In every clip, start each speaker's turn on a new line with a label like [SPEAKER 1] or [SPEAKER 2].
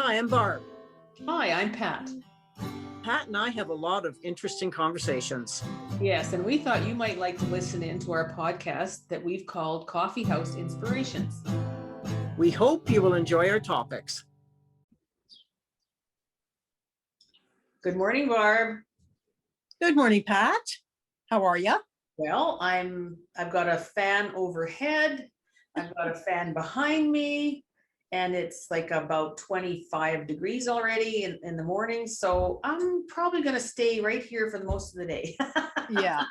[SPEAKER 1] Hi, I'm Barb.
[SPEAKER 2] Hi, I'm Pat.
[SPEAKER 1] Pat and I have a lot of interesting conversations.
[SPEAKER 2] Yes, and we thought you might like to listen in to our podcast that we've called Coffee House Inspirations.
[SPEAKER 1] We hope you will enjoy our topics.
[SPEAKER 2] Good morning, Barb.
[SPEAKER 3] Good morning, Pat. How are you?
[SPEAKER 2] Well, I've got a fan overhead. I've got a fan behind me, and it's like about 25 degrees already in the morning. So I'm probably going to stay right here for the most of the day.
[SPEAKER 3] Yeah.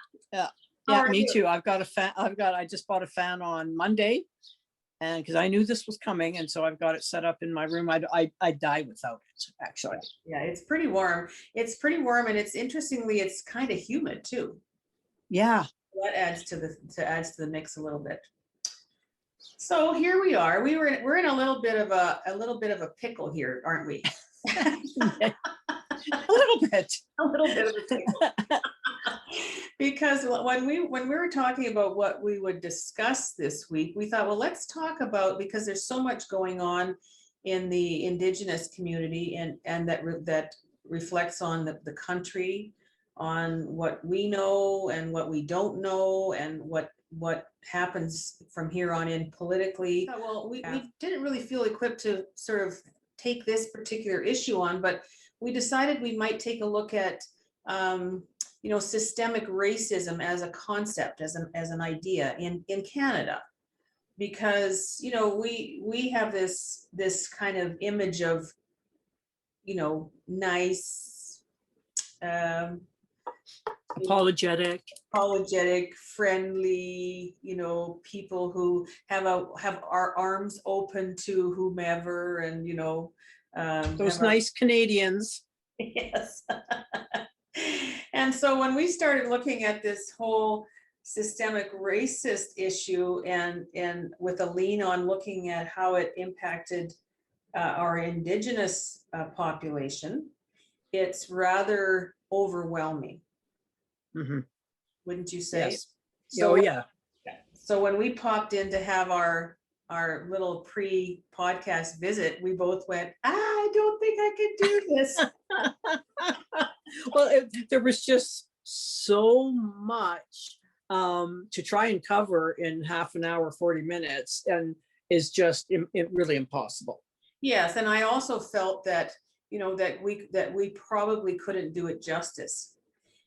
[SPEAKER 3] Me too. I've got a fan. I just bought a fan on Monday, and because I knew this was coming, and so I've got it set up in my room. I'd die without it, actually.
[SPEAKER 2] Yeah, it's pretty warm. It's pretty warm, and interestingly, it's kind of humid too.
[SPEAKER 3] Yeah.
[SPEAKER 2] That adds to the mix a little bit. So here we are. We're in a little bit of a pickle here, aren't we?
[SPEAKER 3] A little bit.
[SPEAKER 2] A little bit of a pickle. Because when we were talking about what we would discuss this week, we thought, well, let's talk about, because there's so much going on in the Indigenous community and that reflects on the country, on what we know and what we don't know, and what happens from here on in politically. Well, we didn't really feel equipped to sort of take this particular issue on, but we decided we might take a look at systemic racism as a concept, as an idea in Canada, because we have this kind of image of nice,
[SPEAKER 1] Apologetic,
[SPEAKER 2] friendly, people who have our arms open to whomever, and
[SPEAKER 1] those nice Canadians.
[SPEAKER 2] Yes. And so when we started looking at this whole systemic racist issue, and with a lean on looking at how it impacted our Indigenous population, it's rather overwhelming.
[SPEAKER 1] Mm-hmm.
[SPEAKER 2] Wouldn't you say?
[SPEAKER 1] Yes. So, yeah.
[SPEAKER 2] So when we popped in to have our little pre-podcast visit, we both went, I don't think I could do this.
[SPEAKER 1] Well, there was just so much to try and cover in half an hour, 40 minutes, and is just really impossible.
[SPEAKER 2] Yes, and I also felt that that we probably couldn't do it justice.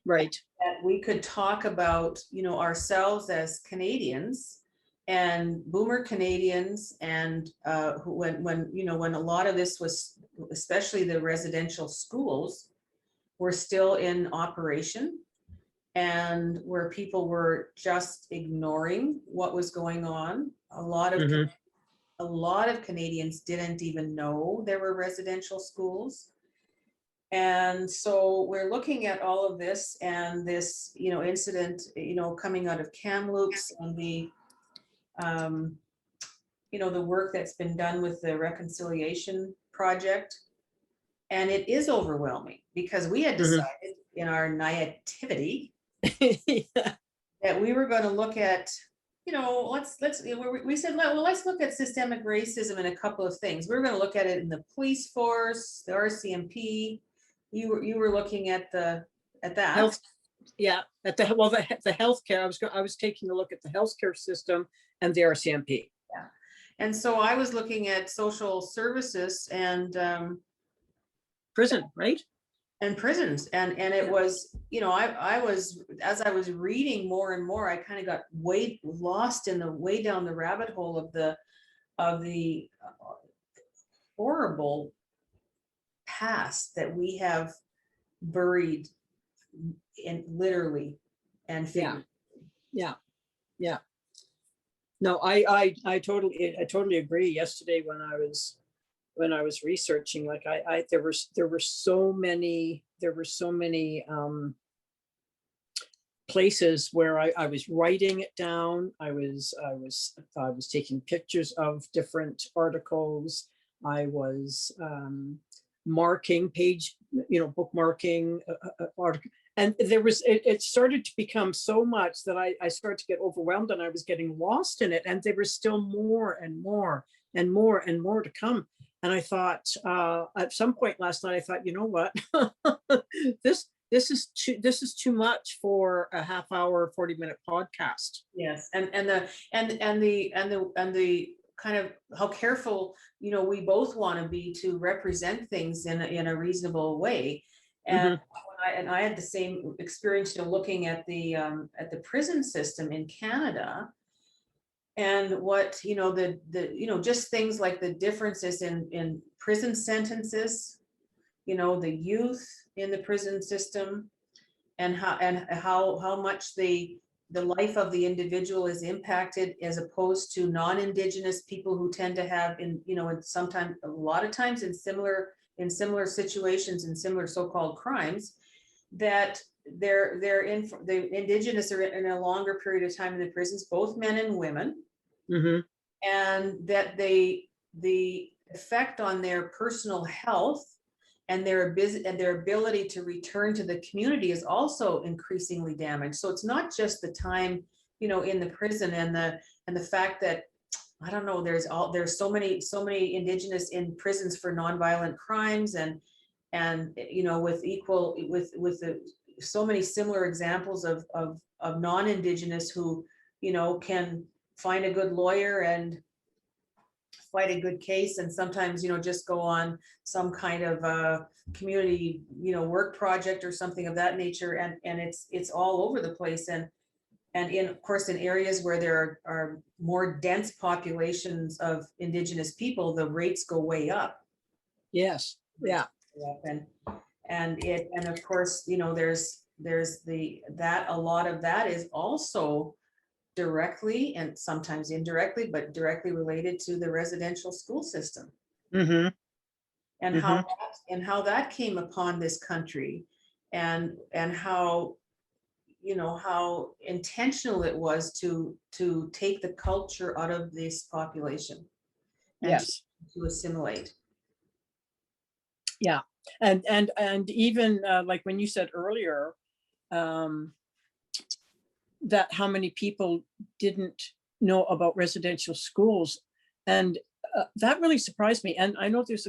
[SPEAKER 1] Right.
[SPEAKER 2] That we could talk about ourselves as Canadians and boomer Canadians, and when a lot of this was, especially the residential schools, were still in operation, and where people were just ignoring what was going on. A lot of Canadians didn't even know there were residential schools. And so we're looking at all of this, and this incident coming out of Kamloops, and the the work that's been done with the reconciliation project. And it is overwhelming, because we had decided in our naivety that we were going to look at, we said, well, let's look at systemic racism in a couple of things. We're going to look at it in the police force, the RCMP. You were looking at that.
[SPEAKER 1] Health, yeah, at the healthcare. I was taking a look at the healthcare system and the RCMP.
[SPEAKER 2] Yeah, and so I was looking at social services and
[SPEAKER 1] prison, right?
[SPEAKER 2] And prisons, and it was, I was, as I was reading more and more, I kind of got lost in the way down the rabbit hole of the horrible past that we have buried in, literally and figuratively.
[SPEAKER 1] Yeah. No, I totally agree. Yesterday when I was researching, like there were so many places where I was writing it down. I was taking pictures of different articles. I was marking bookmarking article, and it started to become so much that I started to get overwhelmed, and I was getting lost in it, and there was still more and more and more and more to come. And I thought, at some point last night, I thought, you know what? This is too much for a half hour, 40-minute podcast.
[SPEAKER 2] Yes, and the kind of how careful, we both want to be to represent things in a reasonable way. And I had the same experience, looking at the prison system in Canada, and what, just things like the differences in prison sentences, the youth in the prison system, and how much the life of the individual is impacted, as opposed to non-Indigenous people, who tend to have, sometimes, a lot of times, in similar situations, in similar so-called crimes, that the Indigenous are in a longer period of time in the prisons, both men and women, and that the effect on their personal health and their ability to return to the community is also increasingly damaged. So it's not just the time, in the prison, and the fact that, I don't know, there's so many Indigenous in prisons for nonviolent crimes, and with so many similar examples of non-Indigenous who, can find a good lawyer and fight a good case, and sometimes, just go on some kind of community, work project or something of that nature, and it's all over the place, and of course, in areas where there are more dense populations of Indigenous people, the rates go way up.
[SPEAKER 1] Yes. Yeah.
[SPEAKER 2] And of course, there's a lot of that is also directly, and sometimes indirectly, but directly related to the residential school system, and how that came upon this country, and how, how intentional it was to take the culture out of this population, and
[SPEAKER 1] Yes.
[SPEAKER 2] to assimilate.
[SPEAKER 1] Yeah. And even like when you said earlier, that how many people didn't know about residential schools, and that really surprised me. And I know there's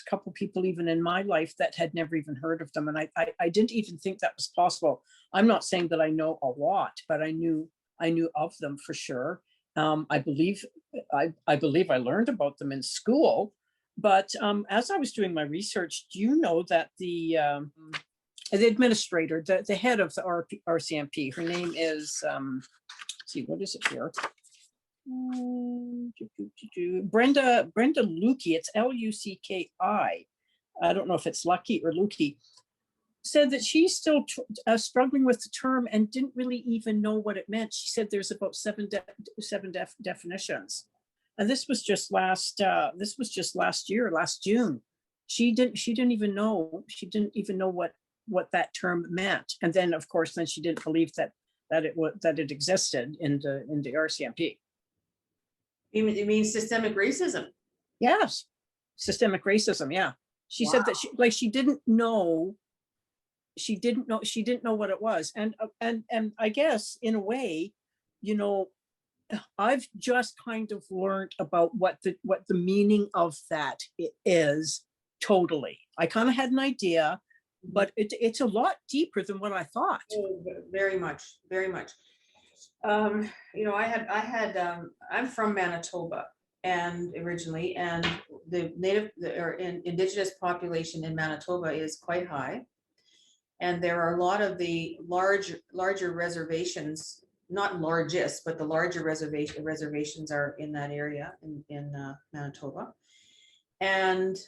[SPEAKER 1] a couple people even in my life that had never even heard of them, and I didn't even think that was possible. I'm not saying that I know a lot, but I knew of them for sure. I believe I learned about them in school, but as I was doing my research, do you know that the administrator, the head of the RCMP, her name is, let's see, what is it here? Brenda Lukey, it's Lucky. I don't know if it's Lucky or Lukey, said that she's still struggling with the term and didn't really even know what it meant. She said there's about seven definitions. And this was just last year, last June. She didn't even know what that term meant. And then of course, then she didn't believe that it existed in the RCMP.
[SPEAKER 2] You mean systemic racism?
[SPEAKER 1] Yes, systemic racism. Yeah, she said that she didn't know what it was, and I guess in a way, I've just kind of learned about what the meaning of that is. Totally, I kind of had an idea, but it's a lot deeper than what I thought.
[SPEAKER 2] Oh, very much, very much. I'm from Manitoba, and originally, and the Indigenous population in Manitoba is quite high, and there are a lot of the larger reservations, not largest, but the larger reservations are in that area in Manitoba, and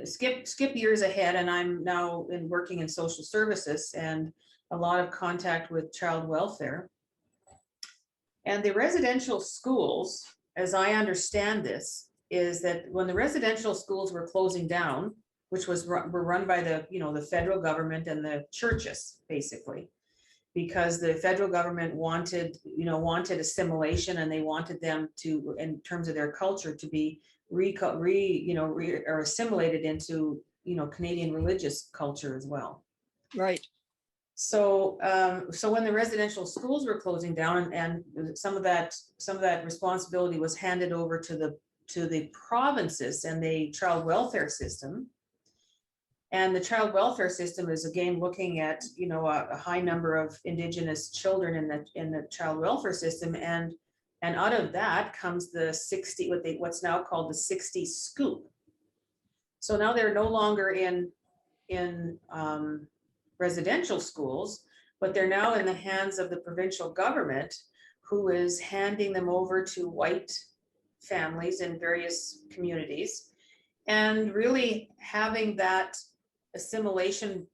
[SPEAKER 2] skip years ahead, and I'm now working in social services and a lot of contact with child welfare. And the residential schools, as I understand this, is that when the residential schools were closing down, which were run by the federal government and the churches, basically, because the federal government wanted assimilation, and they wanted them to, in terms of their culture, to be or assimilated into Canadian religious culture as well.
[SPEAKER 1] Right.
[SPEAKER 2] So when the residential schools were closing down, and some of that responsibility was handed over to the provinces and the child welfare system. And the child welfare system is again looking at, you know, a high number of Indigenous children in the child welfare system, and out of that comes the 60, what's now called the 60 scoop. So now they're no longer in residential schools, but they're now in the hands of the provincial government, who is handing them over to white families in various communities, and really having that assimilation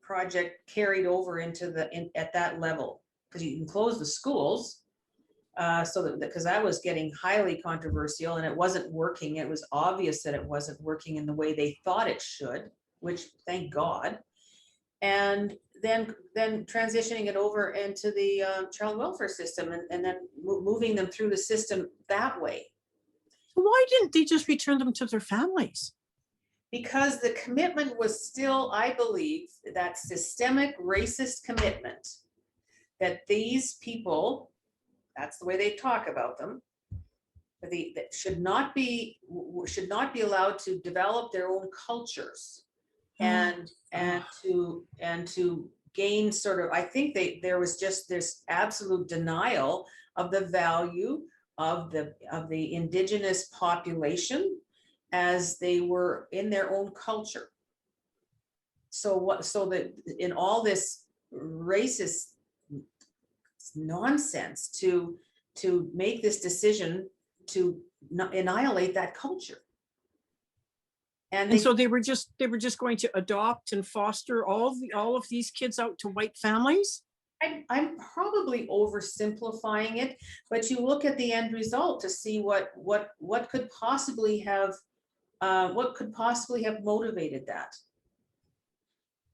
[SPEAKER 2] project carried over into at that level, because you can close the schools. So that, because that was getting highly controversial and it wasn't working. It was obvious that it wasn't working in the way they thought it should, which thank God. And then transitioning it over into the child welfare system, and then moving them through the system that way.
[SPEAKER 3] Why didn't they just return them to their families?
[SPEAKER 2] Because the commitment was still, I believe, that systemic racist commitment that these people, that's the way they talk about them, that should not be allowed to develop their own cultures, and to gain sort of, I think there was just this absolute denial of the value of the Indigenous population as they were in their own culture. So that in all this racist nonsense to make this decision to annihilate that culture. And
[SPEAKER 3] so they were just going to adopt and foster all of these kids out to white families.
[SPEAKER 2] I'm probably oversimplifying it, but you look at the end result to see what could possibly have motivated that.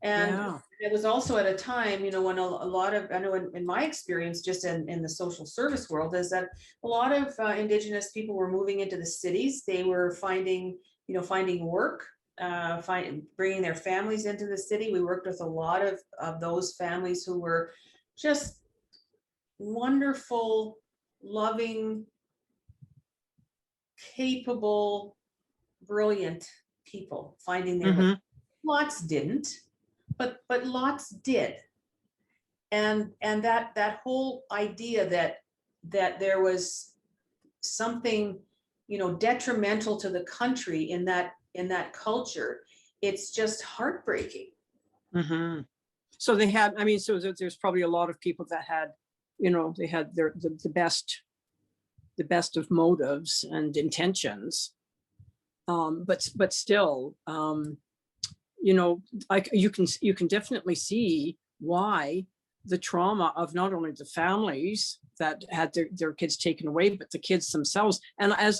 [SPEAKER 2] And it was also at a time, you know, when a lot of, I know in my experience, just in the social service world, is that a lot of Indigenous people were moving into the cities. They were finding work, bringing their families into the city. We worked with a lot of those families who were just wonderful, loving, capable, brilliant people finding their way. Lots didn't, but lots did. And that whole idea that there was something, you know, detrimental to the country in that culture, it's just heartbreaking.
[SPEAKER 3] So they had, I mean, so there's probably a lot of people that had, you know, they had the best of motives and intentions, but still, you know, you can definitely see why the trauma of not only the families that had their kids taken away, but the kids themselves. And as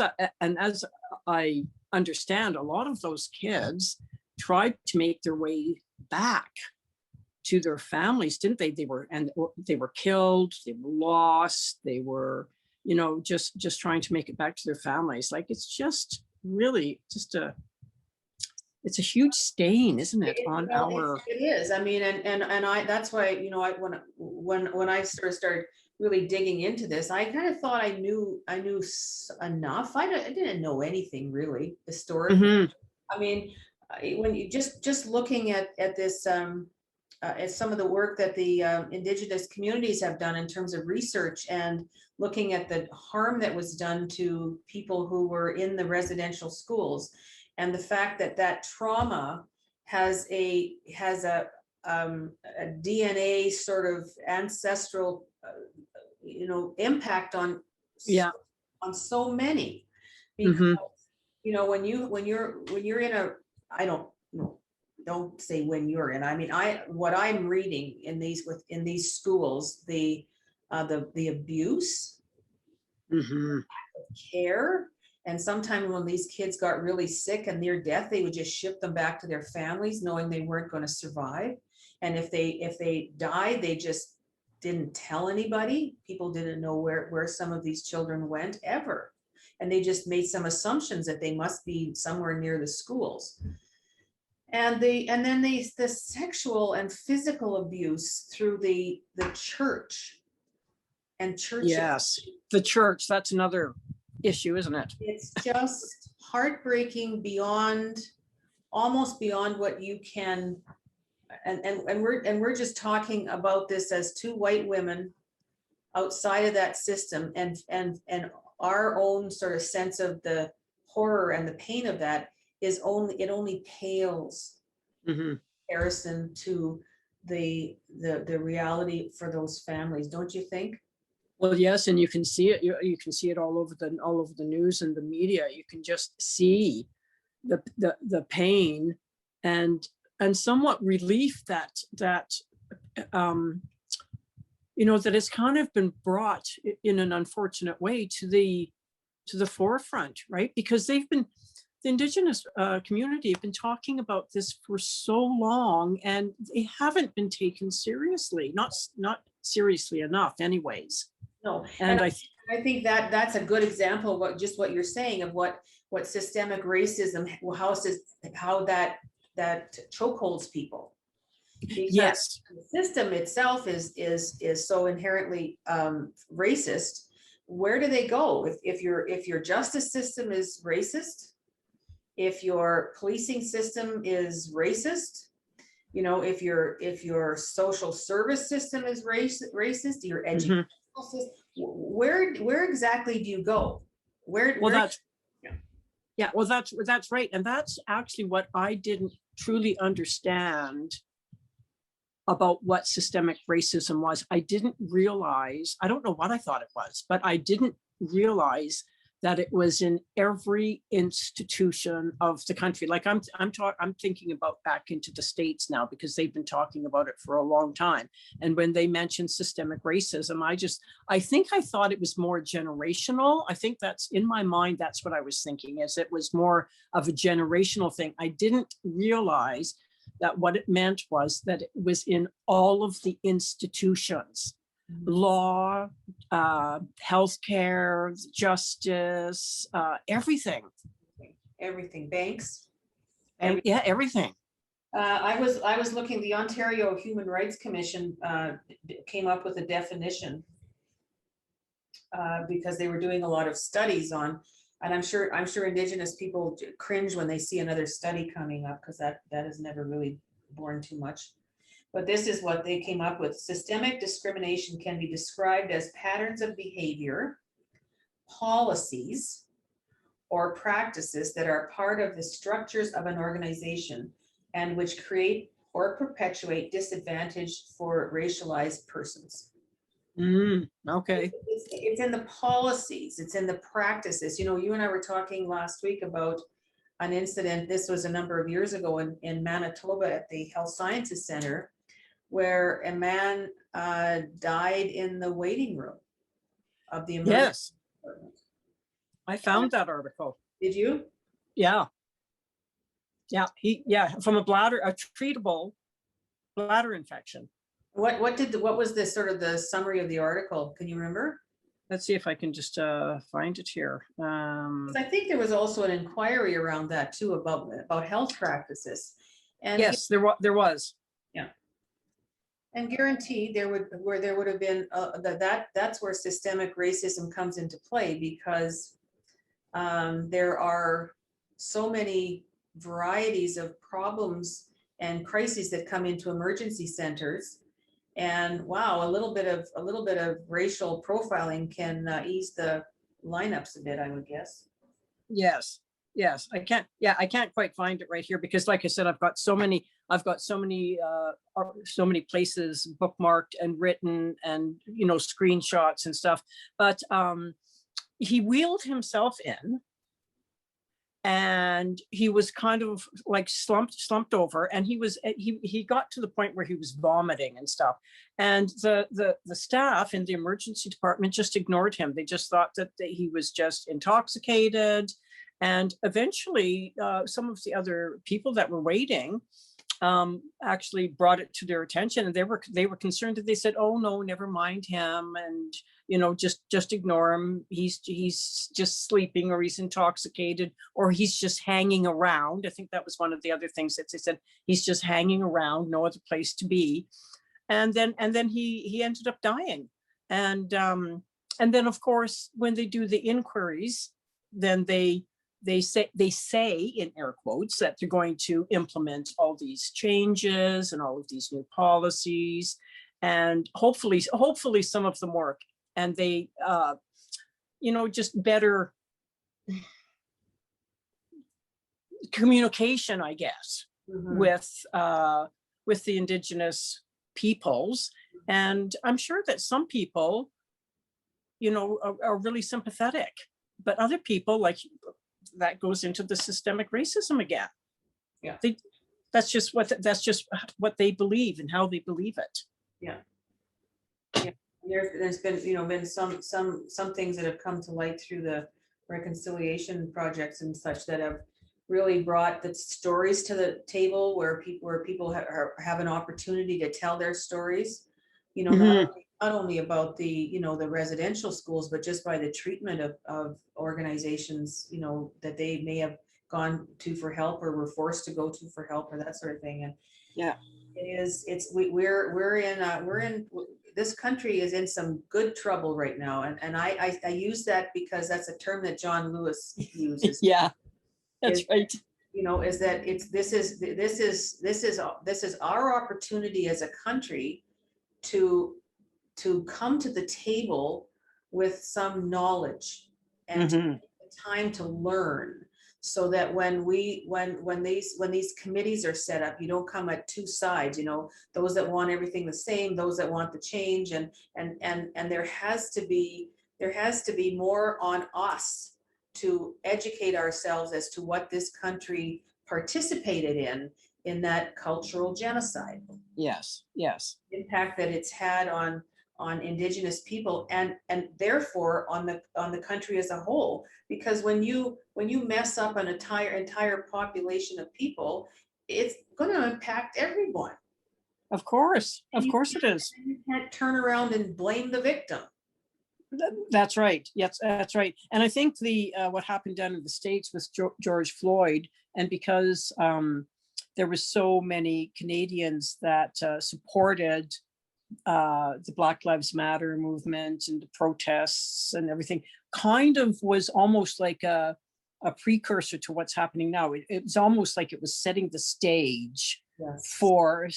[SPEAKER 3] I understand, a lot of those kids tried to make their way back to their families, didn't they? They were killed, they were lost, they were, you know, just trying to make it back to their families. Like, it's just really just it's a huge stain, isn't it, on our...
[SPEAKER 2] It is. I mean, and I, that's why, you know, when I sort of started really digging into this, I kind of thought I knew enough. I didn't know anything really historically. I mean, when you just looking at this, at some of the work that the Indigenous communities have done in terms of research, and looking at the harm that was done to people who were in the residential schools, and the fact that trauma has a DNA sort of ancestral, you know, impact on so many, because you know, when you're in a, I don't say when you're in, I mean, what I'm reading in these schools, the abuse, care. And sometimes when these kids got really sick and near death, they would just ship them back to their families, knowing they weren't going to survive. And if they died, they just didn't tell anybody. People didn't know where some of these children went ever. And they just made some assumptions that they must be somewhere near the schools. And then the sexual and physical abuse through the church and churches.
[SPEAKER 3] Yes, the church, that's another issue, isn't it?
[SPEAKER 2] It's just heartbreaking beyond, almost beyond what you can, and we're just talking about this as two white women outside of that system, and our own sort of sense of the horror and the pain of that is only, it only pales
[SPEAKER 3] Mhm.
[SPEAKER 2] comparison to the reality for those families, don't you think?
[SPEAKER 3] Well, yes, and you can see it. You can see it all over the news and the media. You can just see the pain and somewhat relief that um, that has kind of been brought in an unfortunate way to the forefront, right? Because the Indigenous community have been talking about this for so long, and they haven't been taken seriously, not seriously enough, anyways.
[SPEAKER 2] No,
[SPEAKER 3] And I
[SPEAKER 2] I think that that's a good example of what you're saying of what systemic racism, how that chokeholds people. Because
[SPEAKER 3] yes,
[SPEAKER 2] the system itself is so inherently racist. Where do they go if your justice system is racist, if your policing system is racist, if your social service system is racist, your educational system, where exactly do you go?
[SPEAKER 3] well, that's
[SPEAKER 2] Yeah.
[SPEAKER 3] yeah, well, that's right, and that's actually what I didn't truly understand about what systemic racism was. I didn't realize, I don't know what I thought it was, but I didn't realize that it was in every institution of the country. Like I'm thinking about back into the States now, because they've been talking about it for a long time. And when they mentioned systemic racism, I think I thought it was more generational. I think that's in my mind, that's what I was thinking, is it was more of a generational thing. I didn't realize that what it meant was that it was in all of the institutions. Law, healthcare, justice, everything.
[SPEAKER 2] Everything, banks.
[SPEAKER 3] And yeah, everything.
[SPEAKER 2] I was looking, the Ontario Human Rights Commission came up with a definition because they were doing a lot of studies on, and I'm sure Indigenous people cringe when they see another study coming up, because that has never really borne too much. But this is what they came up with. Systemic discrimination can be described as patterns of behavior, policies, or practices that are part of the structures of an organization and which create or perpetuate disadvantage for racialized persons.
[SPEAKER 3] Okay.
[SPEAKER 2] It's in the policies, it's in the practices. You and I were talking last week about an incident, this was a number of years ago in Manitoba at the Health Sciences Center, where a man died in the waiting room of the emergency
[SPEAKER 3] Yes,
[SPEAKER 2] department.
[SPEAKER 3] I found that article.
[SPEAKER 2] Did you?
[SPEAKER 3] Yeah. From a treatable bladder infection.
[SPEAKER 2] What was the sort of the summary of the article? Can you remember?
[SPEAKER 3] Let's see if I can just find it here.
[SPEAKER 2] 'Cause I think there was also an inquiry around that too, about health practices. And
[SPEAKER 3] yes, there was.
[SPEAKER 2] yeah. And guaranteed there would have been that's where systemic racism comes into play, because there are so many varieties of problems and crises that come into emergency centers, and wow, a little bit of racial profiling can ease the lineups a bit, I would guess.
[SPEAKER 3] Yes. I can't quite find it right here, because like I said, I've got so many places bookmarked and written, and screenshots and stuff. But he wheeled himself in, and he was kind of like slumped over, and he got to the point where he was vomiting and stuff, and the staff in the emergency department just ignored him. They just thought that he was just intoxicated. And eventually some of the other people that were waiting actually brought it to their attention, and they were concerned, that they said, oh no, never mind him, and just ignore him. He's just sleeping, or he's intoxicated, or he's just hanging around. I think that was one of the other things that they said, he's just hanging around, no other place to be. And then he ended up dying. And then of course, when they do the inquiries, then they say in air quotes that they're going to implement all these changes and all of these new policies, and hopefully some of them work, and they just better communication, I guess, with the Indigenous peoples. And I'm sure that some people are really sympathetic, but other people, like, that goes into the systemic racism again.
[SPEAKER 2] Yeah.
[SPEAKER 3] That's just what they believe and how they believe it.
[SPEAKER 2] Yeah. There's been been some things that have come to light through the reconciliation projects and such that have really brought the stories to the table, where people have an opportunity to tell their stories, not only about the the residential schools, but just by the treatment of organizations that they may have gone to for help, or were forced to go to for help, or that sort of thing. And
[SPEAKER 3] yeah,
[SPEAKER 2] we're in this country is in some good trouble right now, and I use that because that's a term that John Lewis uses.
[SPEAKER 3] Yeah, that's right.
[SPEAKER 2] Is that this is our opportunity as a country to come to the table with some knowledge and take the time to learn, so that when these committees are set up, you don't come at two sides, those that want everything the same, those that want the change, and there has to be more on us to educate ourselves as to what this country participated in that cultural genocide.
[SPEAKER 3] Yes.
[SPEAKER 2] Impact that it's had on Indigenous people, and therefore on the country as a whole. Because when you mess up an entire population of people, it's going to impact everyone.
[SPEAKER 3] Of course it is.
[SPEAKER 2] You can't turn around and blame the victim.
[SPEAKER 3] That's right. Yes, that's right. And I think what happened down in the States with George Floyd, and because there were so many Canadians that supported the Black Lives Matter movement and the protests and everything, kind of was almost like a precursor to what's happening now. It was almost like it was setting the stage for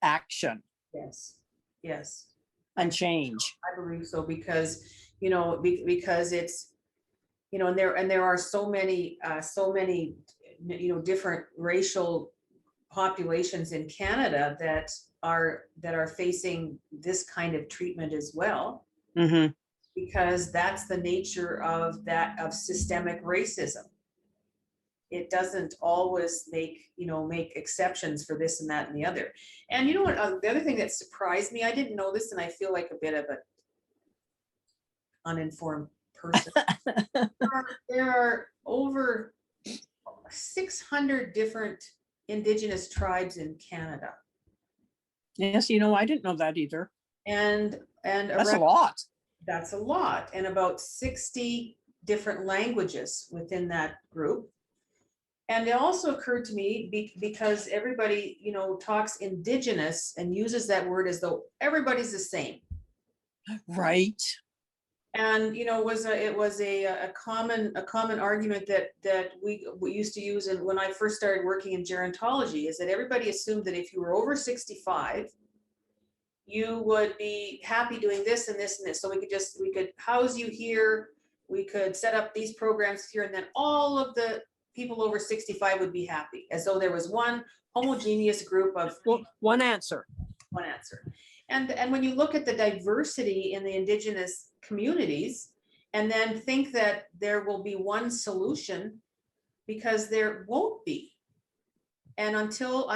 [SPEAKER 3] action.
[SPEAKER 2] Yes.
[SPEAKER 3] And change.
[SPEAKER 2] I believe so, because because it's and there are so many different racial populations in Canada that are facing this kind of treatment as well, because that's the nature of systemic racism. It doesn't always make exceptions for this and that and the other. And you know what? The other thing that surprised me, I didn't know this, and I feel like a bit of an uninformed person. There are over 600 different Indigenous tribes in Canada.
[SPEAKER 3] Yes, I didn't know that either.
[SPEAKER 2] And
[SPEAKER 3] that's a lot.
[SPEAKER 2] That's a lot, and about 60 different languages within that group. And it also occurred to me, because everybody, talks Indigenous and uses that word as though everybody's the same.
[SPEAKER 3] Right.
[SPEAKER 2] And it was a common argument that we used to use, and when I first started working in gerontology, is that everybody assumed that if you were over 65, you would be happy doing this and this and this. So we could house you here, we could set up these programs here, and then all of the people over 65 would be happy, as though there was one homogeneous group of
[SPEAKER 3] one answer.
[SPEAKER 2] And when you look at the diversity in the Indigenous communities, and then think that there will be one solution, because there won't be. And until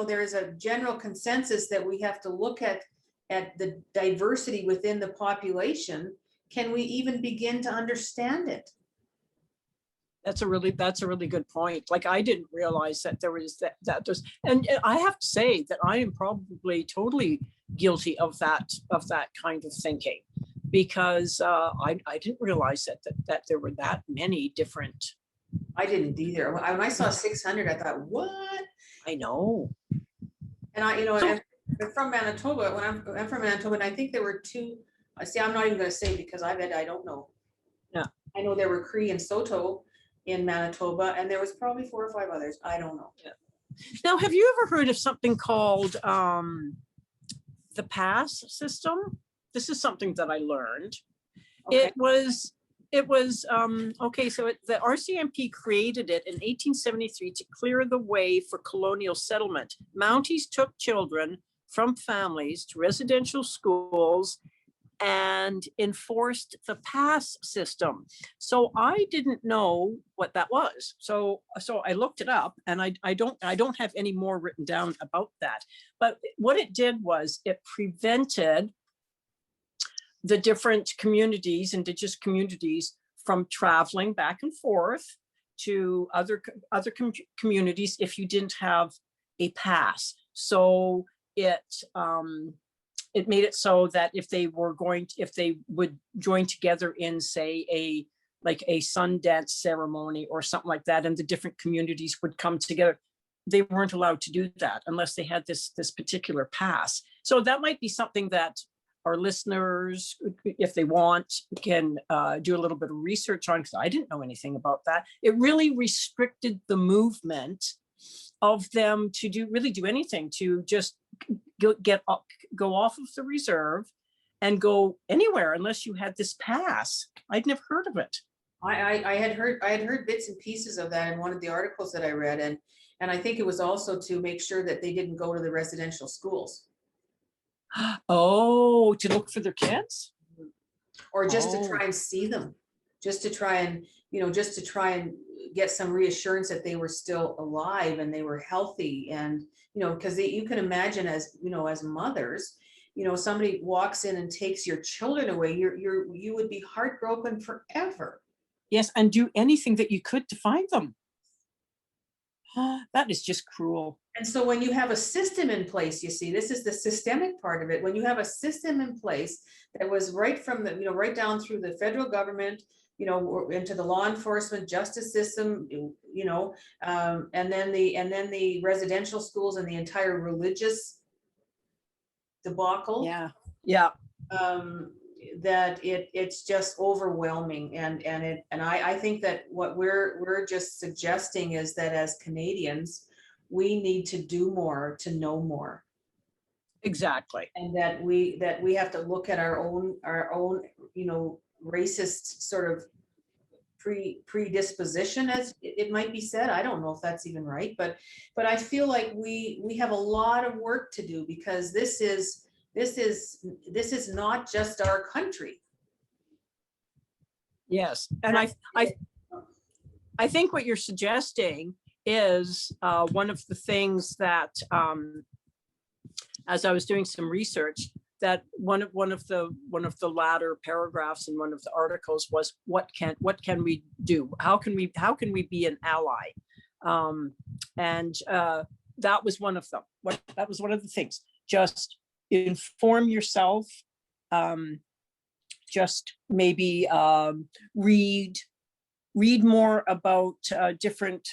[SPEAKER 2] there is a general consensus that we have to look at the diversity within the population, can we even begin to understand it?
[SPEAKER 3] That's a really good point. Like, I didn't realize that there was and I have to say that I am probably totally guilty of that kind of thinking, because I didn't realize that there were that many different.
[SPEAKER 2] I didn't either. When I saw 600, I thought, what?
[SPEAKER 3] I know.
[SPEAKER 2] And I'm from Manitoba. I'm from Manitoba, and I think there were two. See, I'm not even going to say, because I don't know.
[SPEAKER 3] Yeah,
[SPEAKER 2] I know there were Cree and Saulteaux in Manitoba, and there was probably 4 or 5 others. I don't know.
[SPEAKER 3] Now, have you ever heard of something called the pass system? This is something that I learned.
[SPEAKER 2] Okay.
[SPEAKER 3] Okay, so the RCMP created it in 1873 to clear the way for colonial settlement. Mounties took children from families to residential schools and enforced the pass system. So I didn't know what that was. So I looked it up, and I don't have any more written down about that. But what it did was it prevented the different communities, Indigenous communities, from traveling back and forth to other communities if you didn't have a pass. So it made it so that if they would join together in, say, a Sundance ceremony or something like that, and the different communities would come together, they weren't allowed to do that unless they had this particular pass. So that might be something that our listeners, if they want, can do a little bit of research on, because I didn't know anything about that. It really restricted the movement of them to do anything, to just go off of the reserve and go anywhere unless you had this pass. I'd never heard of it.
[SPEAKER 2] I had heard bits and pieces of that in one of the articles that I read, and I think it was also to make sure that they didn't go to the residential schools.
[SPEAKER 3] Oh, to look for their kids?
[SPEAKER 2] Or just to try and see them, just to try and get some reassurance that they were still alive and they were healthy. And, because you can imagine, as mothers, somebody walks in and takes your children away, you would be heartbroken forever.
[SPEAKER 3] Yes, and do anything that you could to find them. That is just cruel.
[SPEAKER 2] And so when you have a system in place, you see, this is the systemic part of it. When you have a system in place that was right from the, right down through the federal government, into the law enforcement justice system, and then the residential schools and the entire religious debacle.
[SPEAKER 3] Yeah. Yeah.
[SPEAKER 2] That it's just overwhelming, and I think that what we're just suggesting is that as Canadians, we need to do more to know more.
[SPEAKER 3] Exactly.
[SPEAKER 2] And that we have to look at our own racist sort of predisposition, as it might be said. I don't know if that's even right, but I feel like we have a lot of work to do, because this is not just our country.
[SPEAKER 3] Yes, and I think what you're suggesting is one of the things that, as I was doing some research, that one of the latter paragraphs in one of the articles was, what can we do? How can we be an ally? And that was one of them. That was one of the things. Just inform yourself. Just maybe read more about different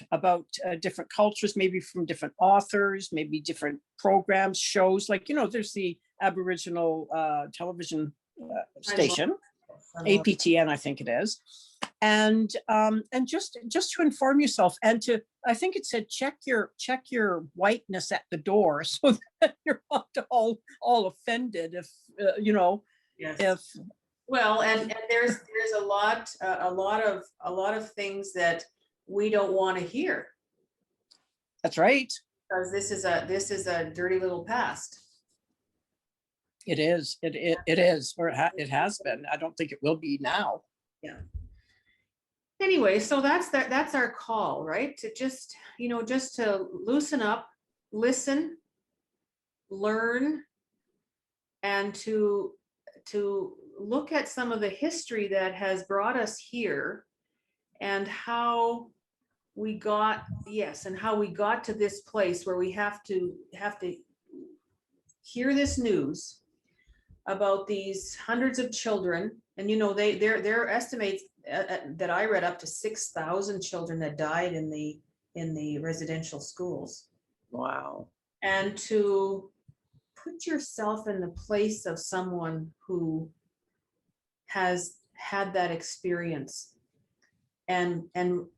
[SPEAKER 3] cultures, maybe from different authors, maybe different programs, shows, like, there's the Aboriginal television station, APTN, I think it is, and just to inform yourself, and to, I think it said, check your whiteness at the door, so that you're not all offended if
[SPEAKER 2] Yes.
[SPEAKER 3] if.
[SPEAKER 2] Well, and there's a lot of things that we don't want to hear.
[SPEAKER 3] That's right.
[SPEAKER 2] Because this is a dirty little past.
[SPEAKER 3] It is. It is, or it has been. I don't think it will be now.
[SPEAKER 2] Yeah. Anyway, so that's our call, right? To just to loosen up, listen, learn, and to look at some of the history that has brought us here, and how we got to this place where we have to hear this news about these hundreds of children. And their estimates that I read, up to 6,000 children that died in the residential schools.
[SPEAKER 3] Wow.
[SPEAKER 2] And to put yourself in the place of someone who has had that experience, and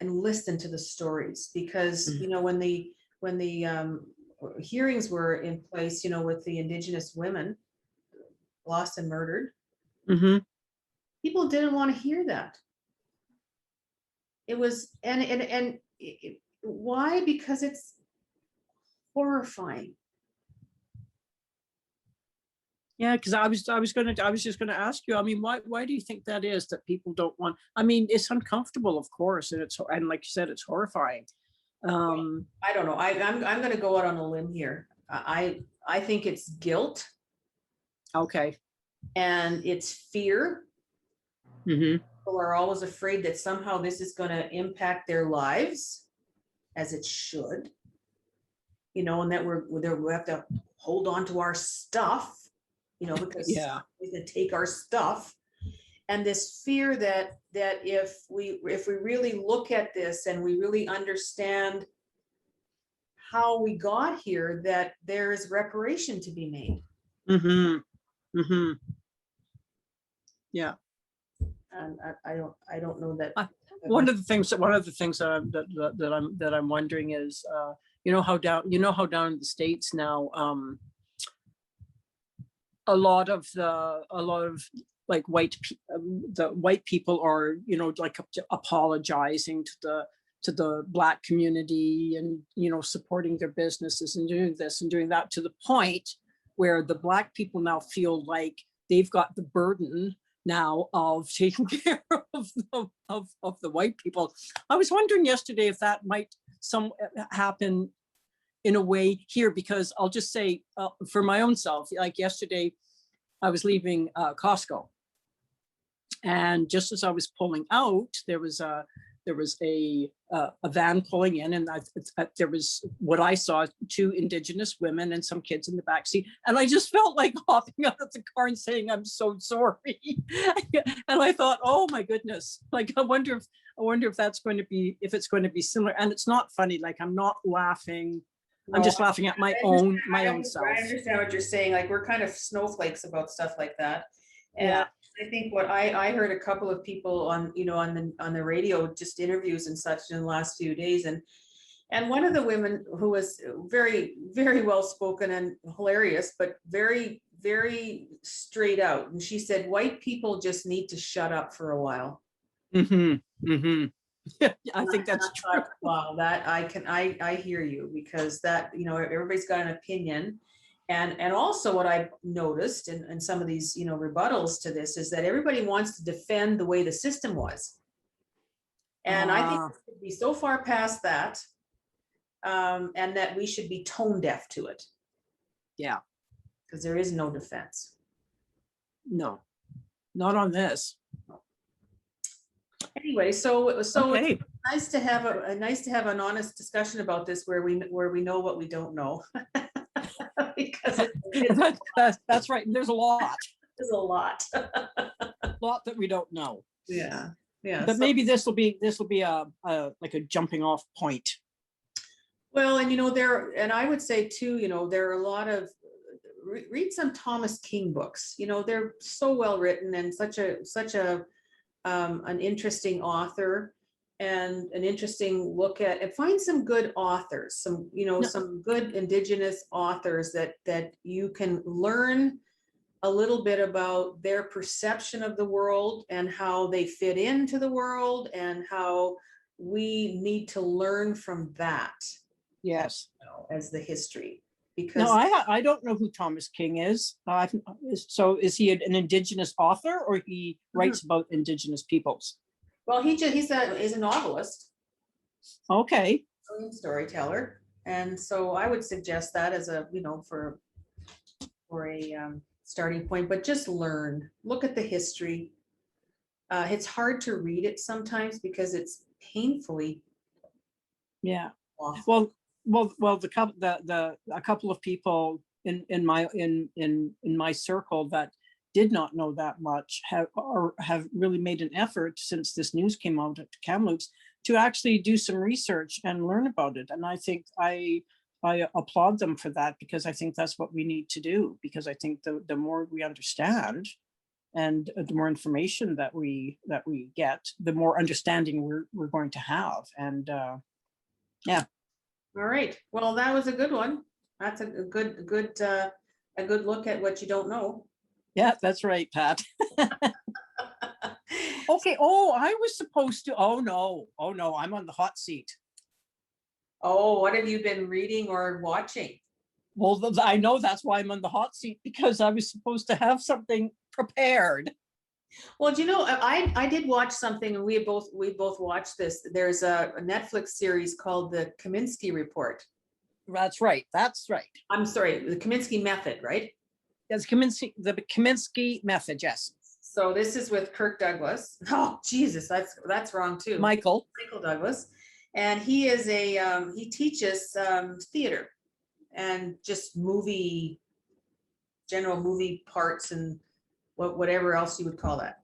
[SPEAKER 2] listen to the stories, because you know, when the hearings were in place, you know, with the Indigenous women lost and murdered, people didn't want to hear that. It was, why? Because it's horrifying.
[SPEAKER 3] Yeah, because I was just gonna ask you. I mean, why do you think that is, that people don't want? I mean, it's uncomfortable, of course, and like you said, it's horrifying.
[SPEAKER 2] I don't know. I'm going to go out on a limb here. I think it's guilt.
[SPEAKER 3] Okay.
[SPEAKER 2] And it's fear. People are always afraid that somehow this is going to impact their lives, as it should. You know, and that we have to hold on to our stuff, you know, because
[SPEAKER 3] Yeah,
[SPEAKER 2] we can take our stuff. And this fear that if we really look at this and we really understand how we got here, that there is reparation to be made.
[SPEAKER 3] Yeah.
[SPEAKER 2] And I don't know that.
[SPEAKER 3] One of the things that I'm wondering is, you know how down in the States now, a lot of like the white people are, you know, like apologizing to the Black community, and, you know, supporting their businesses and doing this and doing that, to the point where the Black people now feel like they've got the burden now of taking care of the white people. I was wondering yesterday if that might happen in a way here, because I'll just say, for my own self, like yesterday, I was leaving Costco, and just as I was pulling out, there was a van pulling in, and there was what I saw, 2 Indigenous women and some kids in the back seat, and I just felt like hopping out of the car and saying, "I'm so sorry." And I thought, oh my goodness, like I wonder if that's going to be, if it's going to be similar. And it's not funny, like I'm not laughing. I'm just laughing at my own self.
[SPEAKER 2] I understand what you're saying. Like, we're kind of snowflakes about stuff like that. And
[SPEAKER 3] Yeah.
[SPEAKER 2] I think what I heard a couple of people on, you know, on the radio, just interviews and such in the last few days. And one of the women, who was very, very well spoken and hilarious, but very, very straight out. And she said, white people just need to shut up for a while.
[SPEAKER 3] Yeah, I think that's true.
[SPEAKER 2] Wow, that I hear you, because that, you know, everybody's got an opinion. And also what I've noticed in some of these, you know, rebuttals to this, is that everybody wants to defend the way the system was. And I think we should be so far past that, and that we should be tone deaf to it. Yeah. Because there is no defense.
[SPEAKER 3] No, not on this.
[SPEAKER 2] Anyway, so
[SPEAKER 3] Okay.
[SPEAKER 2] it's nice to have an honest discussion about this, where we know what we don't know. Because
[SPEAKER 3] that's right. There's a lot.
[SPEAKER 2] There's a lot.
[SPEAKER 3] Lot that we don't know.
[SPEAKER 2] Yeah.
[SPEAKER 3] But maybe this will be a like a jumping off point. Well,
[SPEAKER 2] and you know, and I would say too, you know, there are a lot of, read some Thomas King books. You know, they're so well written, and such a an interesting author, and an interesting look at, and find some good authors, some, you know, some good Indigenous authors that you can learn a little bit about their perception of the world, and how they fit into the world, and how we need to learn from that.
[SPEAKER 3] Yes.
[SPEAKER 2] As the history. Because
[SPEAKER 3] no, I don't know who Thomas King is. So is he an Indigenous author, or he writes about Indigenous peoples?
[SPEAKER 2] Well, he's a novelist.
[SPEAKER 3] Okay.
[SPEAKER 2] Storyteller. And so I would suggest that as a, you know, for a starting point, but just look at the history. It's hard to read it sometimes because it's painfully.
[SPEAKER 3] Yeah.
[SPEAKER 2] Awful.
[SPEAKER 3] Well, a couple of people in my circle that did not know that much have really made an effort, since this news came out at Kamloops, to actually do some research and learn about it. And I think I applaud them for that, because I think that's what we need to do. Because I think the more we understand, and the more information that we get, the more understanding we're going to have. And yeah.
[SPEAKER 2] All right. Well, that was a good one. That's a good look at what you don't know.
[SPEAKER 3] Yeah, that's right, Pat. Okay. Oh, I was supposed to. Oh no, I'm on the hot seat.
[SPEAKER 2] Oh, what have you been reading or watching?
[SPEAKER 3] Well, I know that's why I'm on the hot seat, because I was supposed to have something prepared.
[SPEAKER 2] Well, do you know, I did watch something, and we both watched this. There's a Netflix series called The Kaminsky Report.
[SPEAKER 3] That's right.
[SPEAKER 2] I'm sorry, The Kaminsky Method, right?
[SPEAKER 3] Yes, the Kaminsky method. Yes.
[SPEAKER 2] So this is with Kirk Douglas. Oh, Jesus, that's wrong too.
[SPEAKER 3] Michael
[SPEAKER 2] Douglas, and he is he teaches theater and just general movie parts and whatever else you would call that.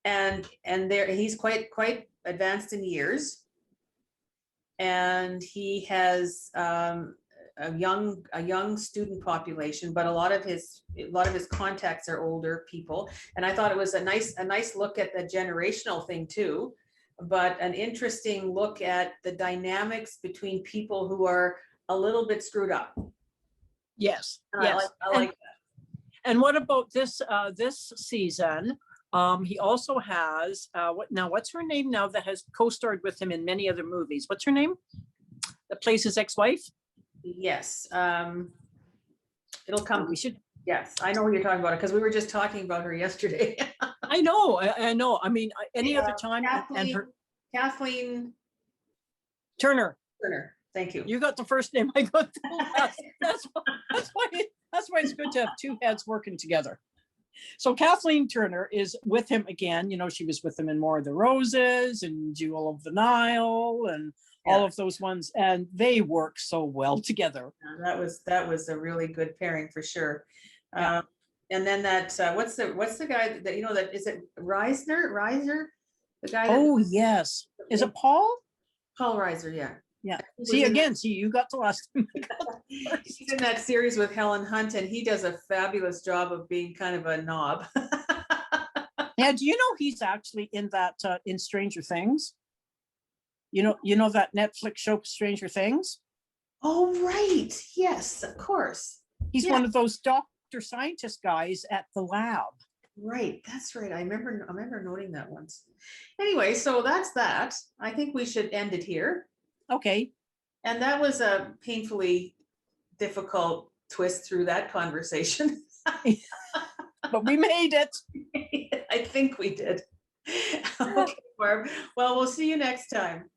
[SPEAKER 2] And there he's quite advanced in years, and he has a young student population, but a lot of his contacts are older people. And I thought it was a nice look at the generational thing too, but an interesting look at the dynamics between people who are a little bit screwed up.
[SPEAKER 3] Yes.
[SPEAKER 2] And
[SPEAKER 3] yes.
[SPEAKER 2] I like that.
[SPEAKER 3] And what about this season? He also has what's her name now that has co-starred with him in many other movies? What's her name? That plays his ex-wife?
[SPEAKER 2] Yes. It'll come.
[SPEAKER 3] We should.
[SPEAKER 2] Yes, I know what you're talking about, because we were just talking about her yesterday.
[SPEAKER 3] I know. I mean, any other time.
[SPEAKER 2] Kathleen
[SPEAKER 3] Turner.
[SPEAKER 2] Thank you.
[SPEAKER 3] You got the first name. I got the last. That's why it's good to have two heads working together. So Kathleen Turner is with him again. You know, she was with him in More of the Roses and Jewel of the Nile and all of those ones, and they work so well together.
[SPEAKER 2] That was a really good pairing for sure. And then that what's the guy that, you know, that is it Reiser, the guy?
[SPEAKER 3] Oh yes, is it Paul?
[SPEAKER 2] Paul Reiser, yeah.
[SPEAKER 3] Yeah. See, you got the last.
[SPEAKER 2] He's in that series with Helen Hunt, and he does a fabulous job of being kind of a knob.
[SPEAKER 3] Yeah, do you know he's actually in that in Stranger Things? You know that Netflix show Stranger Things?
[SPEAKER 2] Oh, right. Yes, of course.
[SPEAKER 3] He's one of those doctor scientist guys at the lab.
[SPEAKER 2] Right, that's right. I remember noting that once. Anyway, so that's that. I think we should end it here.
[SPEAKER 3] Okay.
[SPEAKER 2] And that was a painfully difficult twist through that conversation.
[SPEAKER 3] But we made it.
[SPEAKER 2] I think we did. Okay, Barb. Well, we'll see you next time.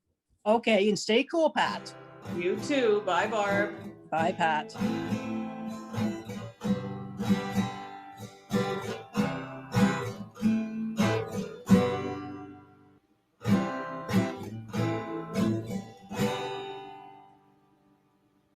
[SPEAKER 3] Okay, and stay cool, Pat.
[SPEAKER 2] You too. Bye, Barb.
[SPEAKER 3] Bye, Pat.